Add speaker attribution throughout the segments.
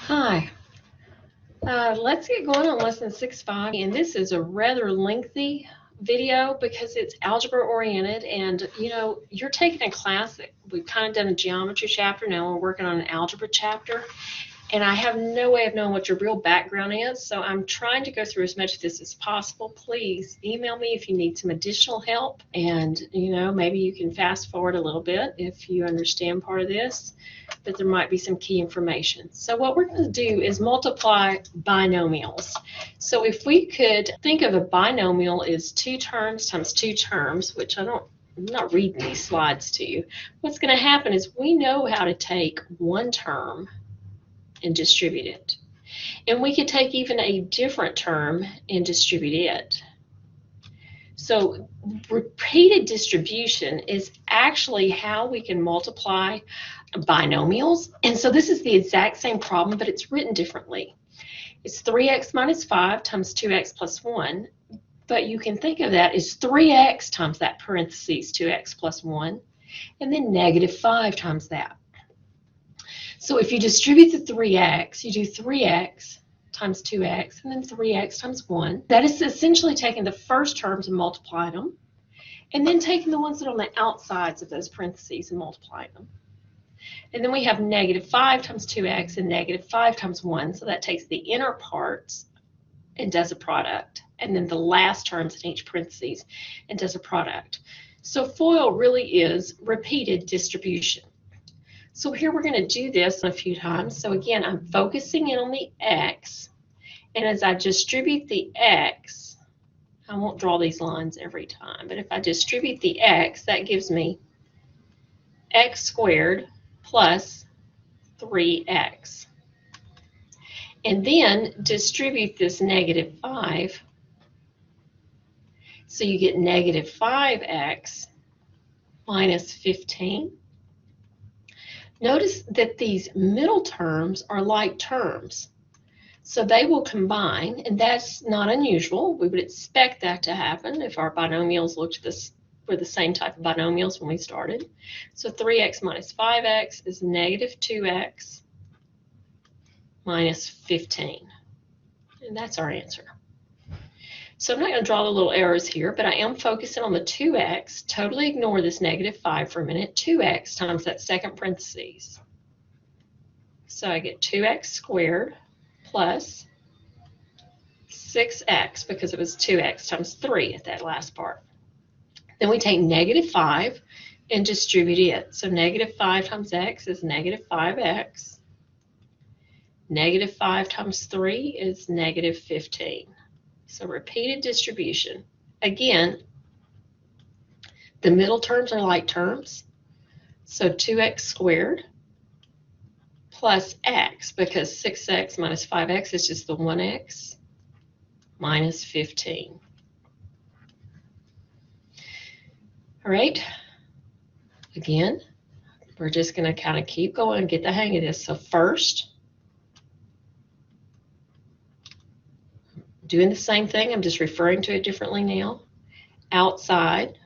Speaker 1: Hi, let's get going on lesson 6.5, and this is a rather lengthy video because it's algebra oriented, and you're taking a class that we've kind of done a geometry chapter. Now we're working on an algebra chapter, and I have no way of knowing what your real background is, so I'm trying to go through as much of this as possible. Please email me if you need some additional help, and maybe you can fast forward a little bit if you understand part of this, but there might be some key information. So what we're going to do is multiply binomials. So if we could think of a binomial as 2 terms times 2 terms, which I'm not reading these slides to you. What's going to happen is we know how to take one term and distribute it. And we could take even a different term and distribute it. So repeated distribution is actually how we can multiply binomials. And so this is the exact same problem, but it's written differently. It's 3x minus 5 times 2x plus 1. But you can think of that as 3x times that parentheses 2x plus 1, and then negative 5 times that. So if you distribute the 3x, you do 3x times 2x, and then 3x times 1. That is essentially taking the first terms and multiplying them, and then taking the ones that are on the outsides of those parentheses and multiplying them. And then we have negative 5 times 2x and negative 5 times 1, so that takes the inner parts and does a product, and then the last terms in each parentheses and does a product. So FOIL really is repeated distribution. So here we're going to do this a few times. So again, I'm focusing in on the x, and as I distribute the x, I won't draw these lines every time, but if I distribute the x, that gives me x squared plus 3x. And then distribute this negative 5, so you get negative 5x minus 15. Notice that these middle terms are like terms, so they will combine, and that's not unusual. We would expect that to happen if our binomials were the same type of binomials when we started. So 3x minus 5x is negative 2x minus 15, and that's our answer. So I'm not going to draw the little arrows here, but I am focusing on the 2x. Totally ignore this negative 5 for a minute. 2x times that second parentheses. So I get 2x squared plus 6x, because it was 2x times 3 at that last part. Then we take negative 5 and distribute it. So negative 5 times x is negative 5x. Negative 5 times 3 is negative 15. So repeated distribution. Again, the middle terms are like terms. So 2x squared plus x, because 6x minus 5x is just the 1x minus 15. All right. Again, we're just going to kind of keep going and get the hang of this. So first, doing the same thing, I'm just referring to it differently now. Outside,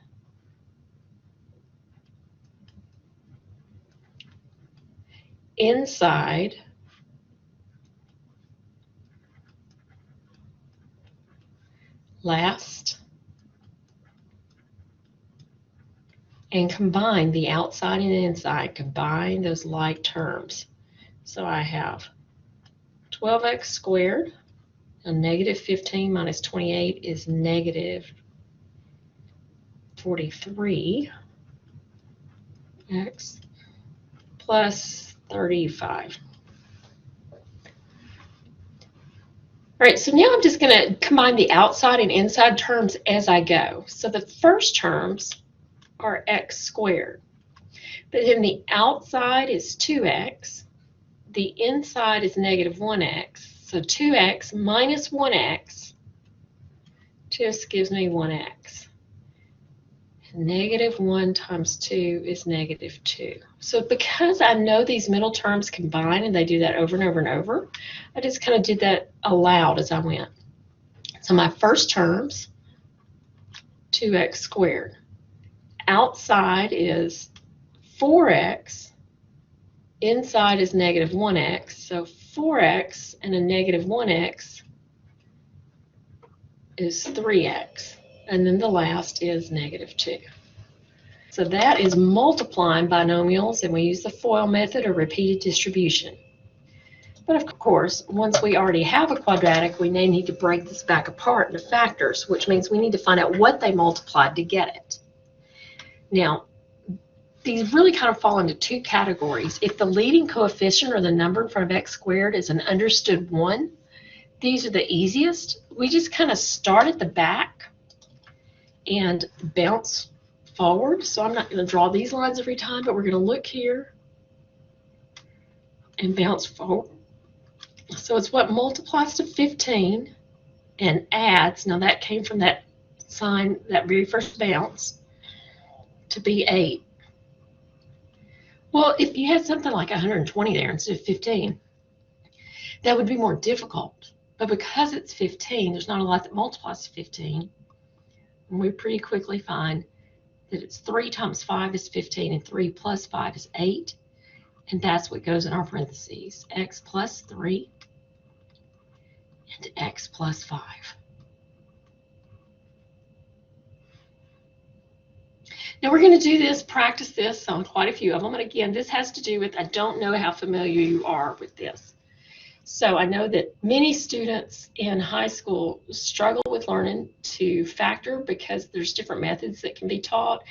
Speaker 1: inside, last, and combine the outside and inside. Combine those like terms. So I have 12x squared. And negative 15 minus 28 is negative 43x plus 35. All right, so now I'm just going to combine the outside and inside terms as I go. So the first terms are x squared, but then the outside is 2x, the inside is negative 1x. So 2x minus 1x just gives me 1x. Negative 1 times 2 is negative 2. So because I know these middle terms combine, and they do that over and over and over, I just kind of did that aloud as I went. So my first terms, 2x squared. Outside is 4x. Inside is negative 1x, so 4x and a negative 1x is 3x. And then the last is negative 2. So that is multiplying binomials, and we use the FOIL method or repeated distribution. But of course, once we already have a quadratic, we may need to break this back apart into factors, which means we need to find out what they multiplied to get it. Now, these really kind of fall into two categories. If the leading coefficient or the number in front of x squared is an understood 1, these are the easiest. We just kind of start at the back and bounce forward. So I'm not going to draw these lines every time, but we're going to look here and bounce forward. So it's what multiplies to 15 and adds, now that came from that sign, that very first bounce, to be 8. Well, if you had something like 120 there instead of 15, that would be more difficult. But because it's 15, there's not a lot that multiplies to 15. And we pretty quickly find that it's 3 times 5 is 15, and 3 plus 5 is 8. And that's what goes in our parentheses, x plus 3 and x plus 5. Now we're going to do this, practice this on quite a few of them. And again, this has to do with, I don't know how familiar you are with this. So I know that many students in high school struggle with learning to factor because there's different methods that can be taught,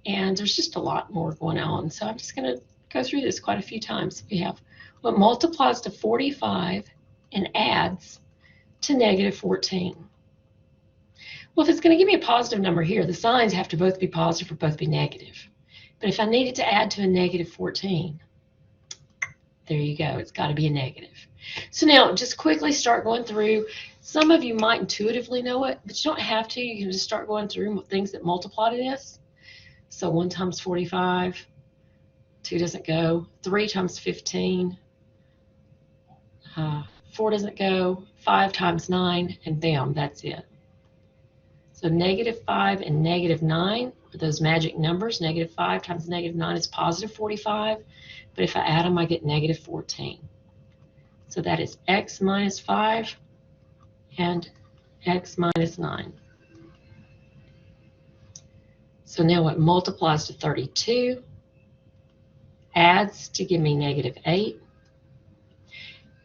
Speaker 1: and there's just a lot more going on. So I'm just going to go through this quite a few times. We have what multiplies to 45 and adds to negative 14. Well, if it's going to give me a positive number here, the signs have to both be positive or both be negative. But if I needed to add to a negative 14, there you go, it's got to be a negative. So now just quickly start going through. Some of you might intuitively know it, but you don't have to. You can just start going through things that multiply to this. So 1 times 45, 2 doesn't go, 3 times 15, 4 doesn't go, 5 times 9, and bam, that's it. So negative 5 and negative 9 are those magic numbers. Negative 5 times negative 9 is positive 45, but if I add them, I get negative 14. So that is x minus 5 and x minus 9. So now what multiplies to 32 adds to give me negative 8.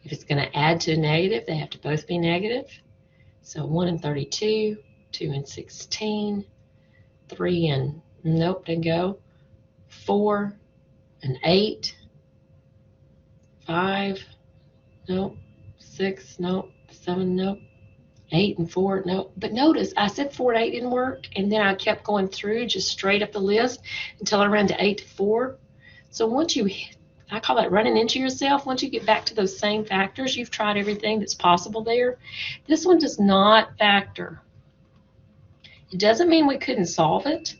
Speaker 1: If it's going to add to a negative, they have to both be negative. So 1 and 32, 2 and 16, 3 and, nope, didn't go, 4 and 8, 5, nope, 6, nope, 7, nope, 8 and 4, nope. But notice I said 4 and 8 didn't work, and then I kept going through just straight up the list until I ran to 8 to 4. So once you, I call that running into yourself. Once you get back to those same factors, you've tried everything that's possible there. This one does not factor. It doesn't mean we couldn't solve it,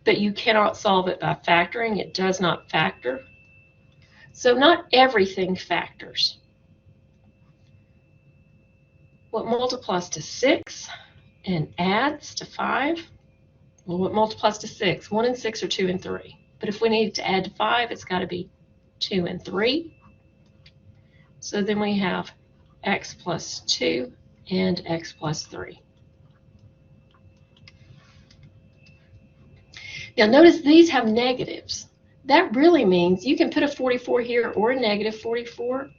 Speaker 1: but you cannot solve it by factoring. It does not factor. So not everything factors. What multiplies to 6 and adds to 5? Well, what multiplies to 6? 1 and 6 are 2 and 3. But if we need to add to 5, it's got to be 2 and 3. So then we have x plus 2 and x plus 3. Now notice these have negatives. That really means you can put a 44 here or a negative 44,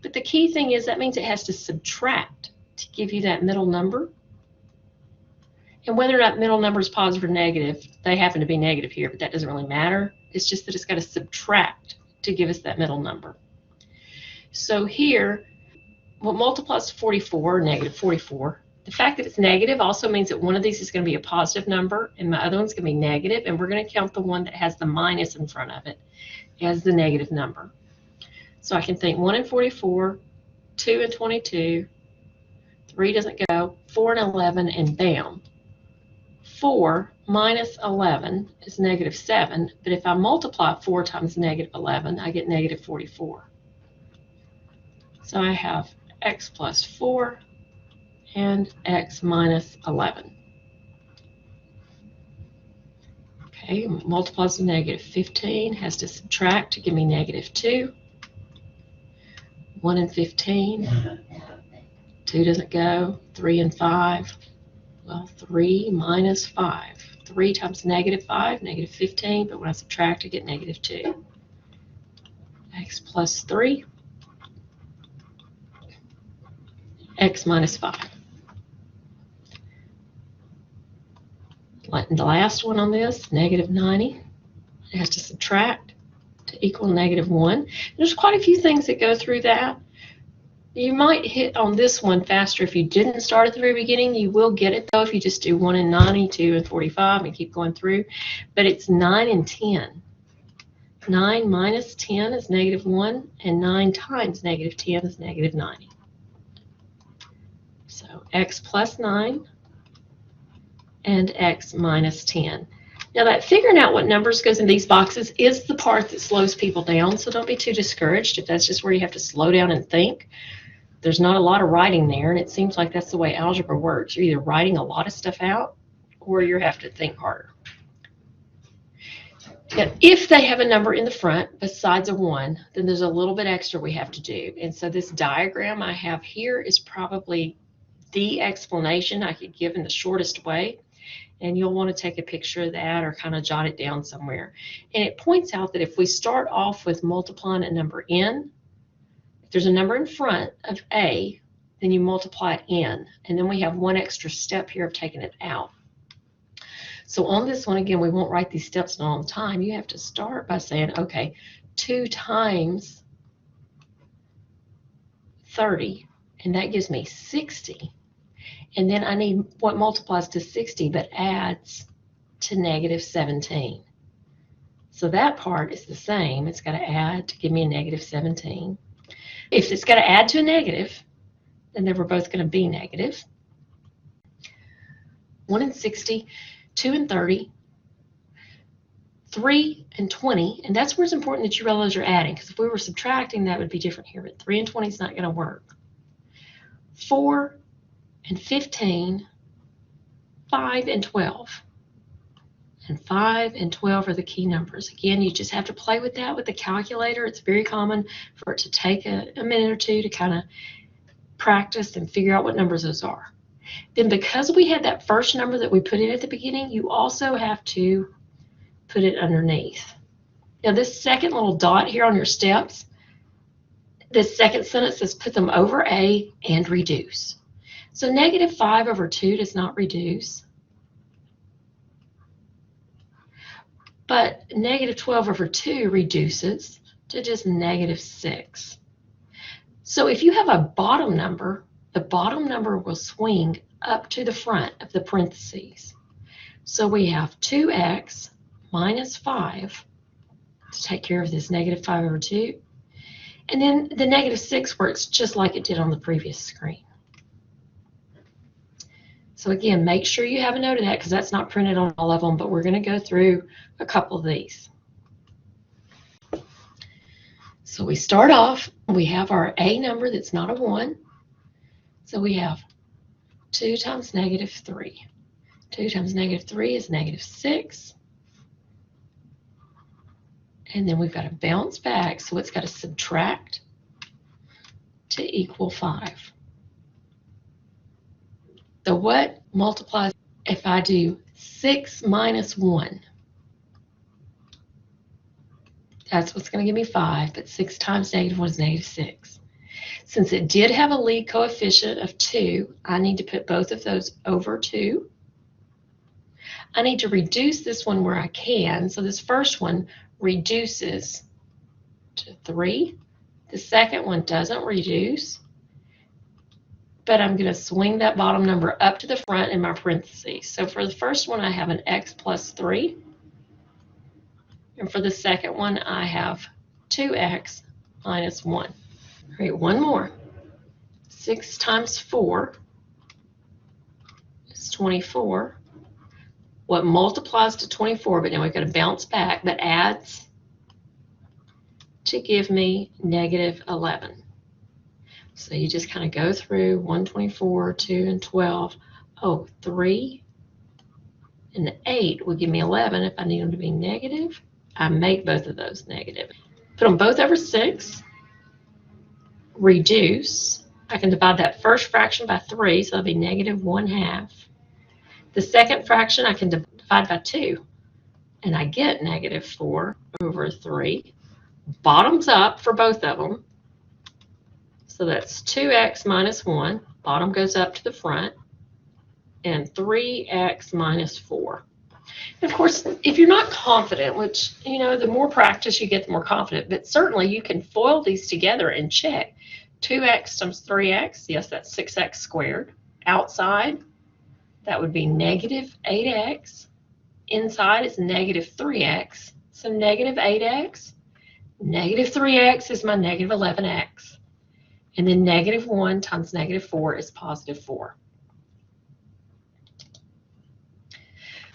Speaker 1: but the key thing is that means it has to subtract to give you that middle number. And whether or not middle number is positive or negative, they happen to be negative here, but that doesn't really matter. It's just that it's got to subtract to give us that middle number. So here, what multiplies to 44, negative 44, the fact that it's negative also means that one of these is going to be a positive number and my other one's going to be negative, and we're going to count the one that has the minus in front of it as the negative number. So I can think 1 and 44, 2 and 22, 3 doesn't go, 4 and 11, and bam. 4 minus 11 is negative 7, but if I multiply 4 times negative 11, I get negative 44. So I have x plus 4 and x minus 11. Okay, multiplies to negative 15, has to subtract to give me negative 2. 1 and 15. 2 doesn't go. 3 and 5. Well, 3 minus 5. 3 times negative 5, negative 15, but when I subtract, I get negative 2. X plus 3, x minus 5. The last one on this, negative 90, it has to subtract to equal negative 1. There's quite a few things that go through that. You might hit on this one faster if you didn't start at the very beginning. You will get it, though, if you just do 1 and 90, 2 and 45, and keep going through. But it's 9 and 10. 9 minus 10 is negative 1, and 9 times negative 10 is negative 90. So x plus 9 and x minus 10. Now that figuring out what numbers goes in these boxes is the part that slows people down, so don't be too discouraged if that's just where you have to slow down and think. There's not a lot of writing there, and it seems like that's the way algebra works. You're either writing a lot of stuff out or you have to think harder. Now, if they have a number in the front besides a 1, then there's a little bit extra we have to do. And so this diagram I have here is probably the explanation I could give in the shortest way. And you'll want to take a picture of that or kind of jot it down somewhere. And it points out that if we start off with multiplying a number n, if there's a number in front of a, then you multiply it n. And then we have one extra step here of taking it out. So on this one, again, we won't write these steps all the time. You have to start by saying, okay, 2 times 30, and that gives me 60. And then I need what multiplies to 60 but adds to negative 17. So that part is the same. It's got to add to give me a negative 17. If it's got to add to a negative, then they were both going to be negative. 1 and 60, 2 and 30, 3 and 20, and that's where it's important that you realize you're adding, because if we were subtracting, that would be different here, but 3 and 20 is not going to work. 4 and 15, 5 and 12. And 5 and 12 are the key numbers. Again, you just have to play with that with the calculator. It's very common for it to take a minute or two to kind of practice and figure out what numbers those are. Then because we had that first number that we put in at the beginning, you also have to put it underneath. Now this second little dot here on your steps, this second sentence says put them over A and reduce. So negative 5 over 2 does not reduce. But negative 12 over 2 reduces to just negative 6. So if you have a bottom number, the bottom number will swing up to the front of the parentheses. So we have 2x minus 5 to take care of this negative 5 over 2. And then the negative 6 works just like it did on the previous screen. So again, make sure you have a note of that because that's not printed on all of them, but we're going to go through a couple of these. So we start off, we have our A number that's not a 1. So we have 2 times negative 3. 2 times negative 3 is negative 6. And then we've got to bounce back, so it's got to subtract to equal 5. So what multiplies if I do 6 minus 1? That's what's going to give me 5, but 6 times negative 1 is negative 6. Since it did have a lead coefficient of 2, I need to put both of those over 2. I need to reduce this one where I can, so this first one reduces to 3. The second one doesn't reduce, but I'm going to swing that bottom number up to the front in my parentheses. So for the first one, I have an x plus 3. And for the second one, I have 2x minus 1. All right, one more. 6 times 4 is 24. What multiplies to 24, but now we've got to bounce back, but adds to give me negative 11. So you just kind of go through 124, 2, and 12. Oh, 3 and 8 would give me 11. If I need them to be negative, I make both of those negative. Put them both over 6. reduce. I can divide that first fraction by 3, so that'll be negative 1/2. The second fraction I can divide by 2, and I get negative 4/3. Bottoms up for both of them. So that's 2x minus 1. Bottom goes up to the front. And 3x minus 4. And of course, if you're not confident, which, you know, the more practice you get, the more confident, but certainly you can FOIL these together and check. 2x times 3x, yes, that's 6x squared. Outside, that would be negative 8x. Inside is negative 3x. So negative 8x, negative 3x is my negative 11x. And then negative 1 times negative 4 is positive 4.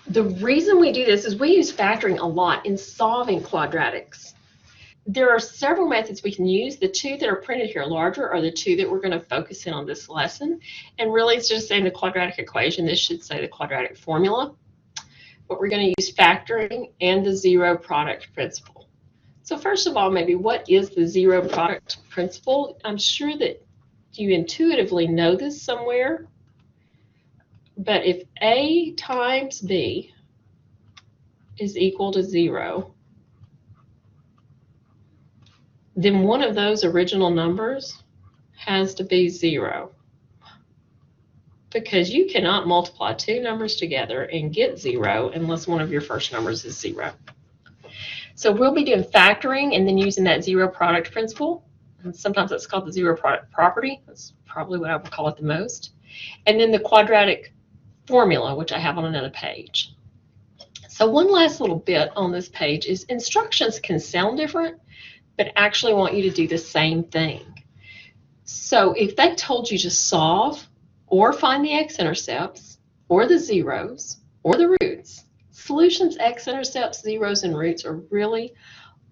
Speaker 1: The reason we do this is we use factoring a lot in solving quadratics. There are several methods we can use. The two that are printed here larger are the two that we're going to focus in on this lesson. And really it's just saying the quadratic equation. This should say the quadratic formula. But we're going to use factoring and the zero product principle. So first of all, maybe what is the zero product principle? I'm sure that you intuitively know this somewhere. But if A times B is equal to 0, then one of those original numbers has to be 0. Because you cannot multiply two numbers together and get 0 unless one of your first numbers is 0. So we'll be doing factoring and then using that zero product principle. And sometimes that's called the zero product property. That's probably what I would call it the most. And then the quadratic formula, which I have on another page. So one last little bit on this page is instructions can sound different, but actually want you to do the same thing. So if they told you to solve or find the x-intercepts or the zeros or the roots, solutions, x-intercepts, zeros, and roots are really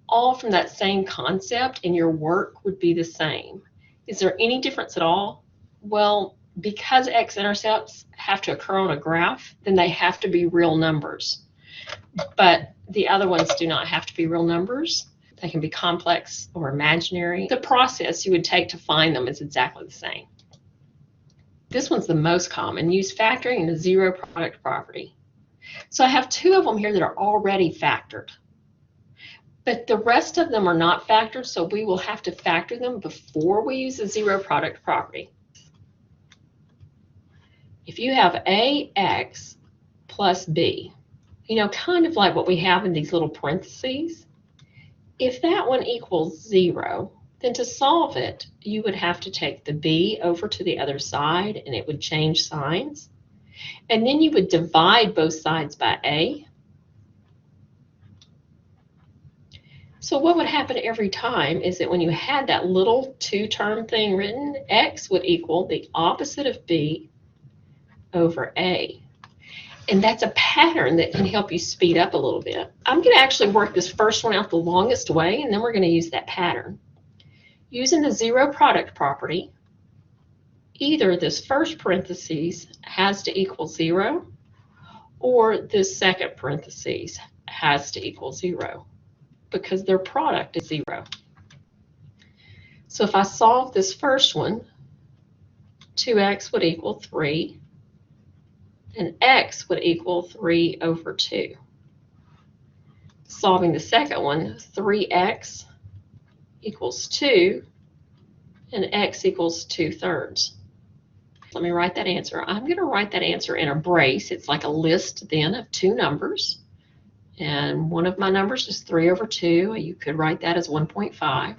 Speaker 1: all from that same concept, and your work would be the same. Is there any difference at all? Well, because x-intercepts have to occur on a graph, then they have to be real numbers. But the other ones do not have to be real numbers. They can be complex or imaginary. The process you would take to find them is exactly the same. This one's the most common. Use factoring and the zero product property. So I have two of them here that are already factored. But the rest of them are not factored, so we will have to factor them before we use the zero product property. If you have ax plus b, you know, kind of like what we have in these little parentheses, if that one equals 0, then to solve it, you would have to take the b over to the other side, and it would change signs. And then you would divide both sides by a. So what would happen every time is that when you had that little two-term thing written, x would equal the opposite of b over a. And that's a pattern that can help you speed up a little bit. I'm going to actually work this first one out the longest way, and then we're going to use that pattern. Using the zero product property, either this first parentheses has to equal 0, or this second parentheses has to equal 0, because their product is 0. So if I solve this first one, 2x would equal 3, and x would equal 3 over 2. Solving the second one, 3x equals 2, and x equals 2/3. Let me write that answer. I'm going to write that answer in a brace. It's like a list then of two numbers. And one of my numbers is 3 over 2. You could write that as 1.5.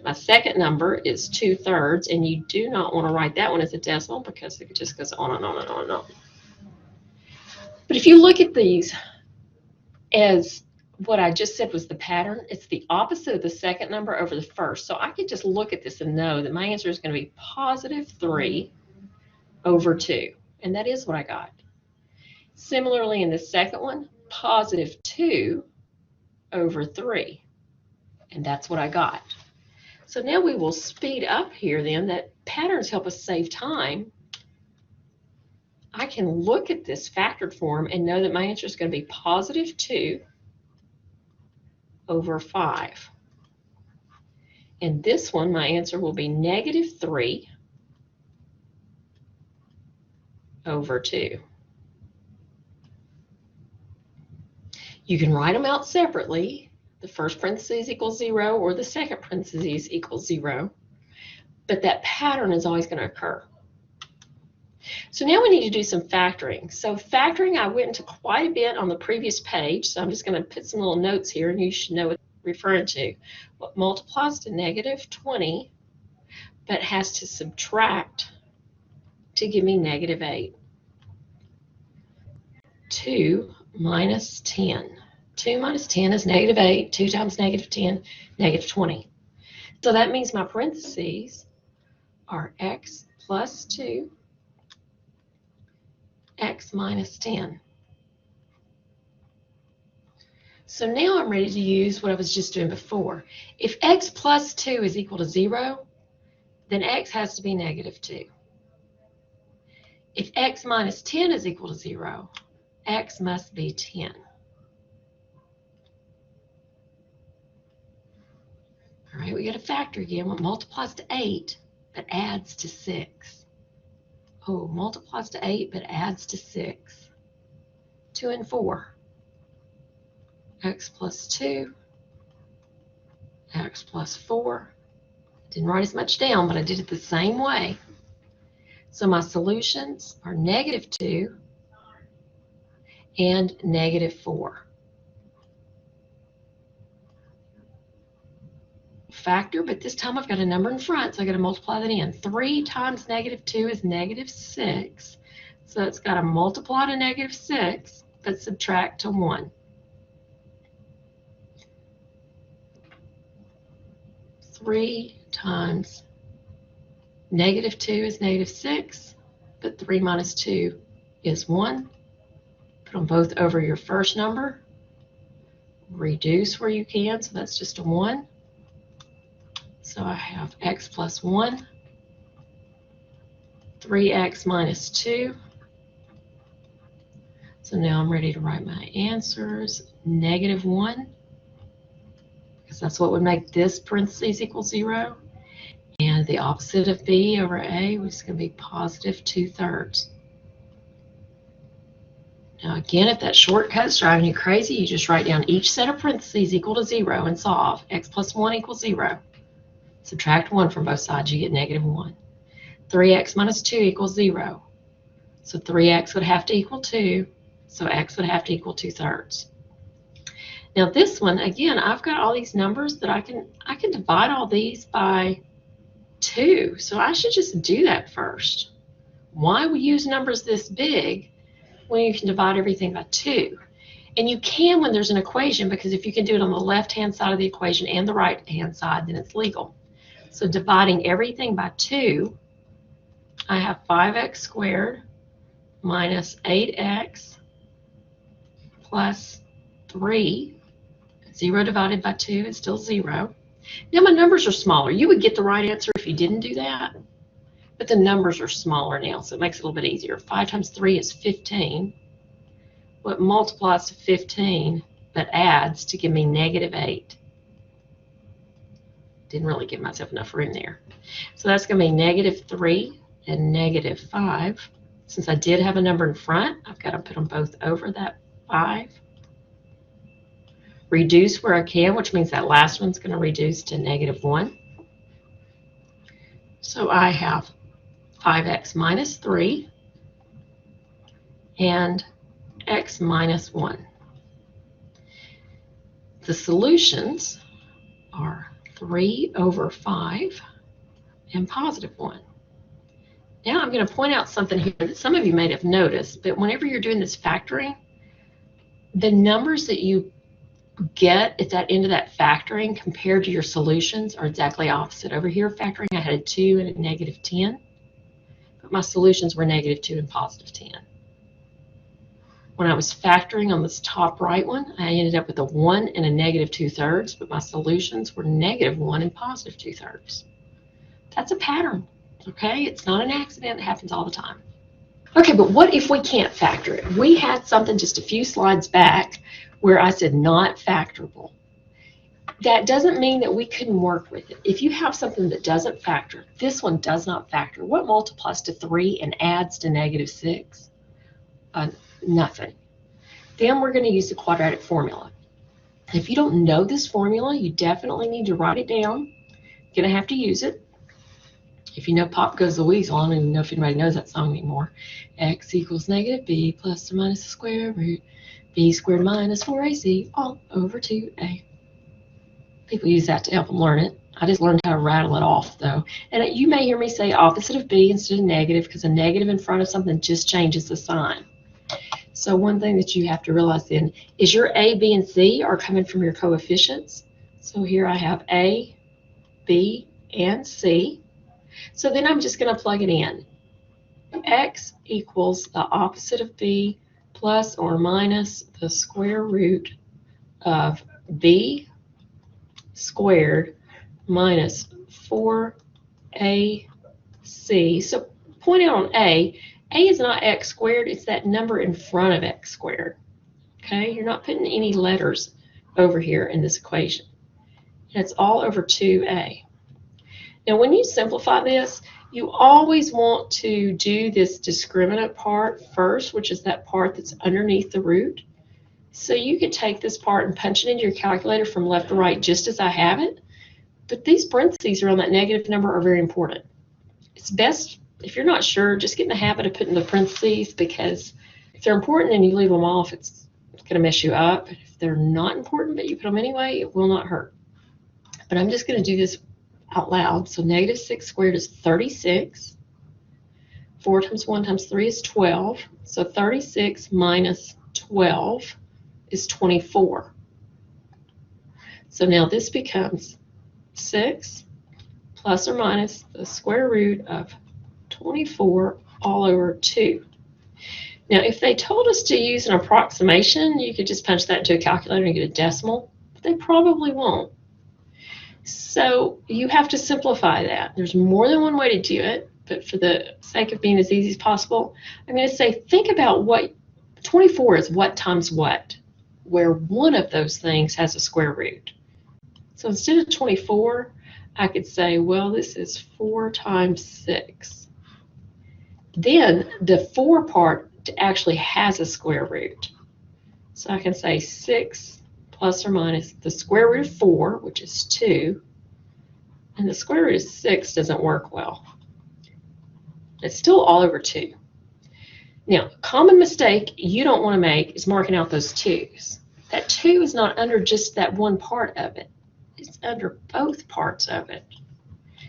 Speaker 1: My second number is 2/3, and you do not want to write that one as a decimal because it just goes on and on and on and on. But if you look at these as what I just said was the pattern, it's the opposite of the second number over the first. So I could just look at this and know that my answer is going to be positive 3 over 2. And that is what I got. Similarly, in the second one, positive 2 over 3. And that's what I got. So now we will speed up here then. That patterns help us save time. I can look at this factored form and know that my answer is going to be positive 2 over 5. And this one, my answer will be negative 3 over 2. You can write them out separately. The first parentheses equals 0 or the second parentheses equals 0. But that pattern is always going to occur. So now we need to do some factoring. So factoring, I went into quite a bit on the previous page, so I'm just going to put some little notes here, and you should know what I'm referring to. What multiplies to negative 20, but has to subtract to give me negative 8. 2 minus 10. 2 minus 10 is negative 8. 2 times negative 10, negative 20. So that means my parentheses are x plus 2, x minus 10. So now I'm ready to use what I was just doing before. If x plus 2 is equal to 0, then x has to be negative 2. If x minus 10 is equal to 0, x must be 10. All right, we got to factor again. What multiplies to 8 but adds to 6? Oh, multiplies to 8 but adds to 6. 2 and 4. X plus 2, x plus 4. Didn't write as much down, but I did it the same way. So my solutions are negative 2 and negative 4. Factor, but this time I've got a number in front, so I've got to multiply that in. 3 times negative 2 is negative 6. So it's got to multiply to negative 6, but subtract to 1. 3 times negative 2 is negative 6, but 3 minus 2 is 1. Put them both over your first number. Reduce where you can, so that's just a 1. So I have x plus 1, 3x minus 2. So now I'm ready to write my answers. Negative 1, because that's what would make this parentheses equal 0. And the opposite of b over a was going to be positive 2/3. Now again, if that shortcut's driving you crazy, you just write down each set of parentheses equal to 0 and solve. X plus 1 equals 0. Subtract 1 from both sides, you get negative 1. 3x minus 2 equals 0. So 3x would have to equal 2, so x would have to equal 2/3. Now this one, again, I've got all these numbers that I can divide all these by 2, so I should just do that first. Why we use numbers this big when you can divide everything by 2? And you can when there's an equation, because if you can do it on the left-hand side of the equation and the right-hand side, then it's legal. So dividing everything by 2, I have 5x squared minus 8x plus 3. 0 divided by 2 is still 0. Now my numbers are smaller. You would get the right answer if you didn't do that, but the numbers are smaller now, so it makes it a little bit easier. 5 times 3 is 15. What multiplies to 15 but adds to give me negative 8? Didn't really give myself enough room there. So that's going to be negative 3 and negative 5. Since I did have a number in front, I've got to put them both over that 5. Reduce where I can, which means that last one's going to reduce to negative 1. So I have 5x minus 3 and x minus 1. The solutions are 3 over 5 and positive 1. Now I'm going to point out something here that some of you may have noticed, but whenever you're doing this factoring, the numbers that you get at that end of that factoring compared to your solutions are exactly opposite. Over here factoring, I had a 2 and a negative 10, but my solutions were negative 2 and positive 10. When I was factoring on this top right one, I ended up with a 1 and a negative 2/3, but my solutions were negative 1 and positive 2/3. That's a pattern, okay? It's not an accident. It happens all the time. Okay, but what if we can't factor it? We had something just a few slides back where I said not factorable. That doesn't mean that we couldn't work with it. If you have something that doesn't factor, this one does not factor. What multiplies to 3 and adds to -6? Nothing. Then we're going to use the quadratic formula. If you don't know this formula, you definitely need to write it down. You're going to have to use it. If you know Pop Goes the Weasel, I don't even know if anybody knows that song anymore. X equals -b plus or minus the square root b squared minus 4ac all over 2a. People use that to help them learn it. I just learned how to rattle it off, though. And you may hear me say opposite of b instead of negative, because a negative in front of something just changes the sign. So one thing that you have to realize then is your a, b, and c are coming from your coefficients. So here I have a, b, and c. So then I'm just going to plug it in. X equals the opposite of b plus or minus the square root of b squared minus 4ac. So point out on a is not x squared, it's that number in front of x squared. Okay, you're not putting any letters over here in this equation. And it's all over 2a. Now when you simplify this, you always want to do this discriminant part first, which is that part that's underneath the root. So you could take this part and punch it into your calculator from left to right just as I have it. But these parentheses around that negative number are very important. It's best, if you're not sure, just get in the habit of putting the parentheses, because if they're important and you leave them off, it's going to mess you up. If they're not important but you put them anyway, it will not hurt. But I'm just going to do this out loud. So -6 squared is 36. 4 times 1 times 3 is 12. So 36 minus 12 is 24. So now this becomes 6 plus or minus the square root of 24 all over 2. Now, if they told us to use an approximation, you could just punch that into a calculator and get a decimal, but they probably won't. So you have to simplify that. There's more than one way to do it, but for the sake of being as easy as possible, I'm going to say think about what 24 is, what times what, where one of those things has a square root. So instead of 24, I could say, well, this is 4 times 6. Then the 4 part actually has a square root. So I can say 6 plus or minus the square root of 4, which is 2. And the square root of 6 doesn't work well. It's still all over 2. Now, a common mistake you don't want to make is marking out those 2's. That 2 is not under just that one part of it. It's under both parts of it.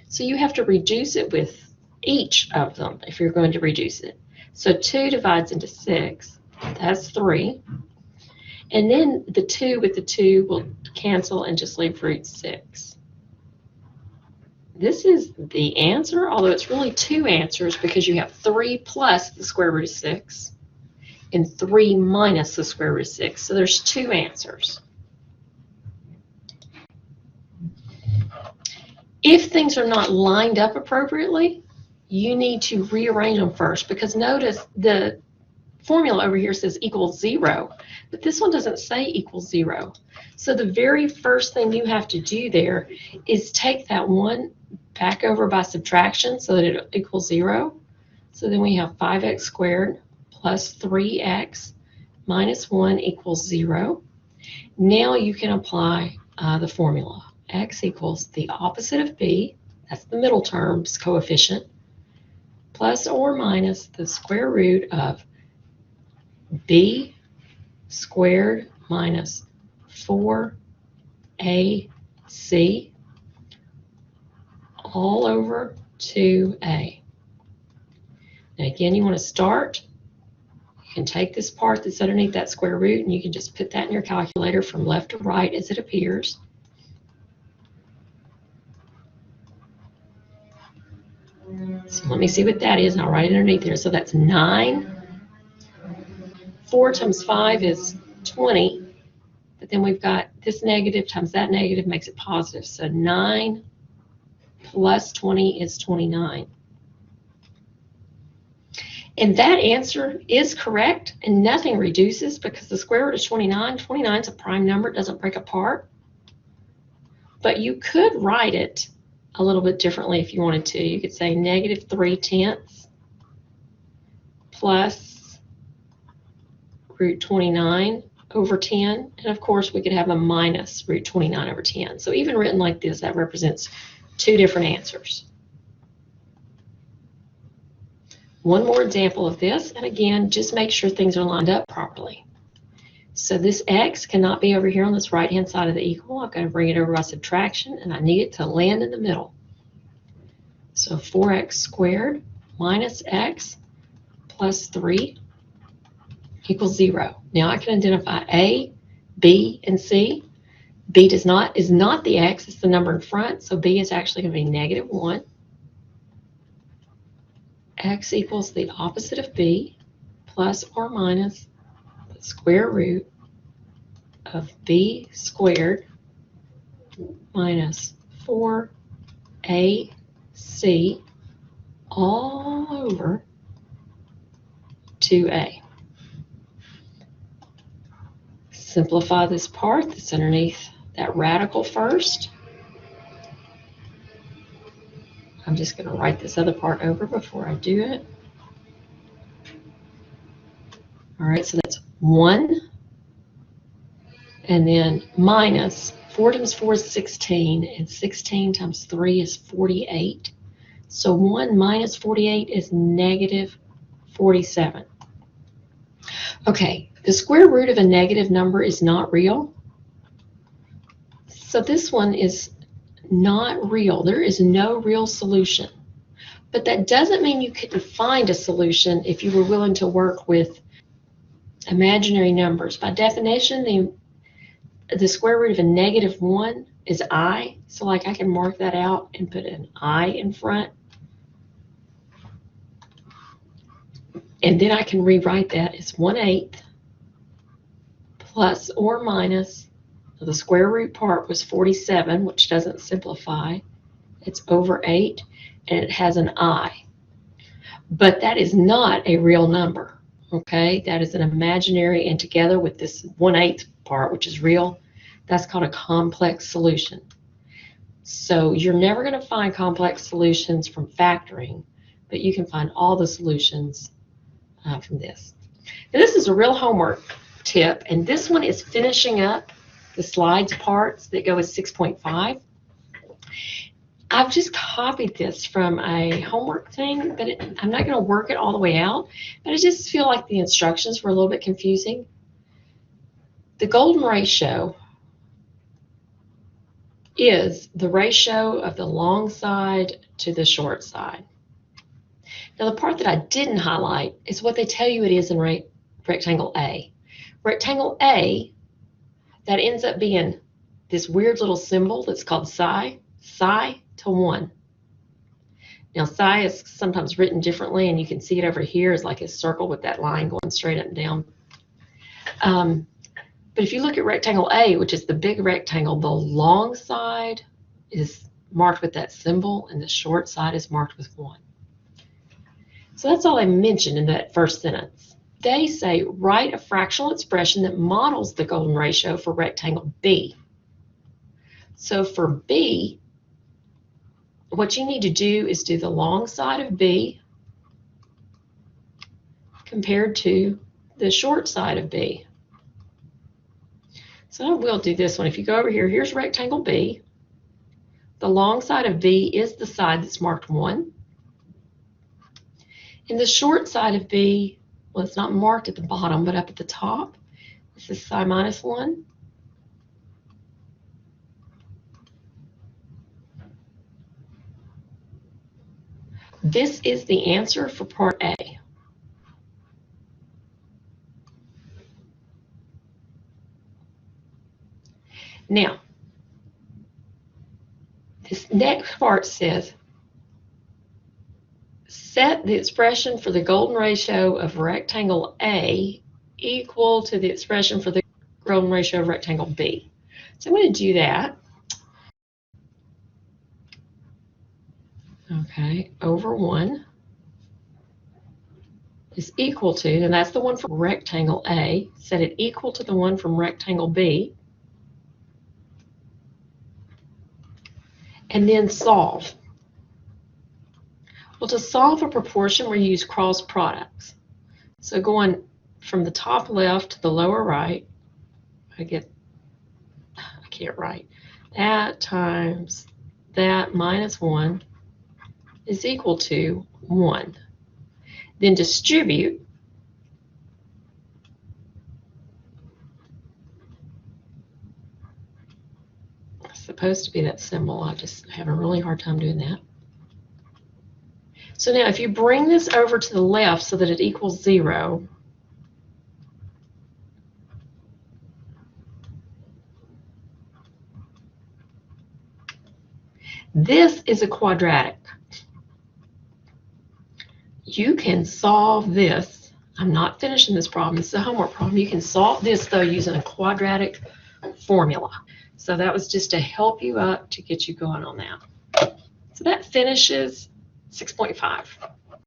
Speaker 1: So you have to reduce it with each of them if you're going to reduce it. So 2 divides into 6. That's 3. And then the 2 with the 2 will cancel and just leave root 6. This is the answer, although it's really 2 answers because you have 3 plus the square root of 6 and 3 minus the square root of 6. So there's 2 answers. If things are not lined up appropriately, you need to rearrange them first, because notice the formula over here says equals 0, but this one doesn't say equals 0. So the very first thing you have to do there is take that one back over by subtraction so that it equals 0. So then we have 5x squared plus 3x minus 1 equals 0. Now you can apply the formula. X equals the opposite of b, that's the middle term's coefficient, plus or minus the square root of b squared minus 4ac all over 2a. Now again, you want to start. You can take this part that's underneath that square root and you can just put that in your calculator from left to right as it appears. So let me see what that is, and I'll write it underneath there. So that's 9. 4 times 5 is 20. But then we've got this negative times that negative makes it positive. So 9 plus 20 is 29. And that answer is correct, and nothing reduces because the square root of 29, 29 is a prime number, it doesn't break apart. But you could write it a little bit differently if you wanted to. You could say -3/10 plus root 29 over 10. And of course, we could have a minus root 29 over 10. So even written like this, that represents two different answers. One more example of this, and again, just make sure things are lined up properly. So this x cannot be over here on this right-hand side of the equal. I've got to bring it over by subtraction, and I need it to land in the middle. So 4x squared minus x plus 3 equals 0. Now I can identify a, b, and c. b is not the x, it's the number in front, so b is actually going to be -1. X equals the opposite of b plus or minus the square root of b squared minus 4ac all over 2a. Simplify this part that's underneath that radical first. I'm just going to write this other part over before I do it. All right, so that's 1. And then minus 4 times 4 is 16, and 16 times 3 is 48. So 1 minus 48 is -47. Okay, the square root of a negative number is not real. So this one is not real. There is no real solution. But that doesn't mean you couldn't find a solution if you were willing to work with imaginary numbers. By definition, the square root of a -1 is I. So like I can mark that out and put an I in front. And then I can rewrite that as 1/8 plus or minus, the square root part was 47, which doesn't simplify. It's over 8, and it has an I. But that is not a real number, okay? That is an imaginary, and together with this 1/8 part, which is real, that's called a complex solution. So you're never going to find complex solutions from factoring, but you can find all the solutions from this. Now, this is a real homework tip, and this one is finishing up the slides parts that go with 6.5. I've just copied this from a homework thing, but I'm not going to work it all the way out, but I just feel like the instructions were a little bit confusing. The golden ratio is the ratio of the long side to the short side. Now, the part that I didn't highlight is what they tell you it is in rectangle A. Rectangle A, that ends up being this weird little symbol that's called psi to 1. Now, psi is sometimes written differently, and you can see it over here as like a circle with that line going straight up and down. But if you look at rectangle A, which is the big rectangle, the long side is marked with that symbol, and the short side is marked with 1. So that's all I mentioned in that first sentence. They say write a fractional expression that models the golden ratio for rectangle B. So for B, what you need to do is do the long side of B compared to the short side of B. So I will do this one. If you go over here, here's rectangle B. The long side of B is the side that's marked 1. And the short side of B, well, it's not marked at the bottom, but up at the top, this is psi minus 1. This is the answer for part A. Now, this next part says, set the expression for the golden ratio of rectangle A equal to the expression for the golden ratio of rectangle B. So I'm going to do that. Okay, over 1 is equal to, and that's the one from rectangle A, set it equal to the one from rectangle B. and then solve. Well, to solve a proportion, we use cross products. So going from the top left to the lower right, I can't write. That times that minus 1 is equal to 1. Then distribute. It's supposed to be that symbol. I just have a really hard time doing that. So now if you bring this over to the left so that it equals 0, this is a quadratic. You can solve this. I'm not finishing this problem. This is a homework problem. You can solve this, though, using a quadratic formula. So that was just to help you up to get you going on that. So that finishes 6.5.